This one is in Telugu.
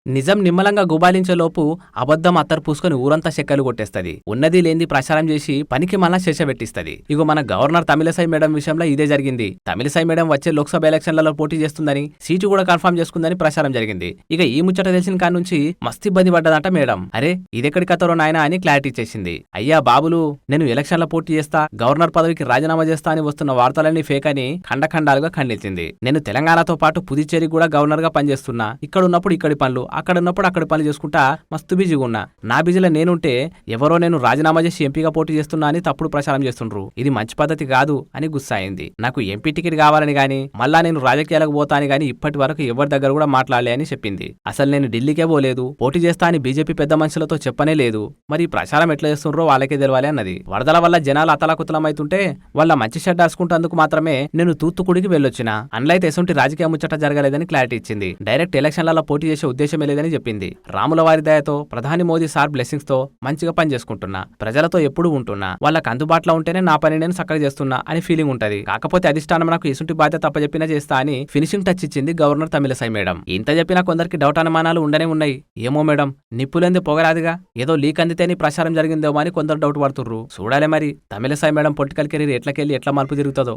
నిజం నిమ్మలంగా గుబాలించేలోపు అబద్ధం అత్తరు పూసుకొని ఊరంతా చెక్కలు కొట్టేస్తది. ఉన్నది లేంది ప్రచారం చేసి పనికి మళ్ళా శేష పెట్టిస్తది. ఇగో మన గవర్నర్ తమిళసై మేడం విషయంలో ఇదే జరిగింది. తమిళసై మేడం వచ్చే లోక్సభ ఎలక్షన్లలో పోటీ చేస్తుందని, సీటు కూడా కన్ఫర్మ్ చేసుకుందని ప్రచారం జరిగింది. ఇక ఈ ముచ్చట తెలిసిన కాడ నుంచి మస్తు ఇబ్బంది పడ్డదట మేడం. అరే ఇదెక్కడి కథరో నాయనా అని క్లారిటీ ఇచ్చేసింది. అయ్యా బాబులు, నేను ఎలక్షన్ల పోటీ చేస్తా, గవర్నర్ పదవికి రాజీనామా చేస్తా అని వస్తున్న వార్తలన్నీ ఫేక్ అని ఖండఖండాలుగా ఖండించింది. నేను తెలంగాణతో పాటు పుదుచ్చేరి కూడా గవర్నర్ గా పనిచేస్తున్నా. ఇక్కడ ఉన్నప్పుడు ఇక్కడి పనులు, అక్కడ ఉన్నప్పుడు అక్కడ పనులు చేసుకుంటా మస్తు బిజీగా ఉన్నా. నా బిజీలో నేనుంటే ఎవరో నేను రాజీనామా చేసి ఎంపీగా పోటీ చేస్తున్నా అని తప్పుడు ప్రచారం చేస్తుండ్రు. ఇది మంచి పద్ధతి కాదు అని గుస్సాయింది. నాకు ఎంపీ టికెట్ కావాలని గాని, మళ్ళా నేను రాజకీయాలకు పోతా అని గాని ఇప్పటి వరకు ఎవరి దగ్గర కూడా మాట్లాడలే అని చెప్పింది. అసలు నేను ఢిల్లీకే పోలేదు, పోటీ చేస్తా అని బీజేపీ పెద్ద మనుషులతో చెప్పనే లేదు. మరి ప్రచారం ఎట్లా చేస్తుండ్రో వాళ్ళకే తెలవాలి అన్నది. వరదల వల్ల జనాలు అతలాకుతలమైతుంటే వాళ్ళ మంచి షెడ్ రాసుకుంటేందుకు మాత్రమే నేను తూత్తుకుడికి వెళ్ళొచ్చిన. అన్లైతే ఎసుంటి రాజకీయ ముచ్చట జరగలేదని క్లారిటీ ఇచ్చింది. డైరెక్ట్ ఎలక్షన్లలో పోటీ చేసే ఉద్దేశమే లేదని చెప్పింది. రాముల వారి దయతో, ప్రధాని మోదీ సార్ బ్లెస్సింగ్స్ తో మంచిగా పని చేసుకుంటున్నా, ప్రజలతో ఎప్పుడూ ఉంటున్నా, వాళ్ళకి అందుబాటులో ఉంటేనే నా పని నేను చక్కగా చేస్తున్నా అని ఫీలింగ్ ఉంటది. కాకపోతే అధిష్టానం నాకు ఇసుంటి బాధ్యత తప్పచెప్పినా చేస్తా అని ఫినిషింగ్ టచ్ ఇచ్చింది గవర్నర్ తమిళసై మేడం. ఇంత చెప్పినా కొందరికి డౌట్ అనుమానాలు ఉండనే ఉన్నాయి. ఏమో మేడం, నిప్పులేంది పొగరాదిగా, ఏదో లీక్ అందితేని ప్రచారం జరిగిందేమో అని కొందరు డౌట్ పడుతుర్రు. చూడాలి మరి తమిళసై మేడం పొలిటికల్ కెరీర్ ఎట్లకెళ్ళి ఎట్లా మలుపు తిరుగుతుందో.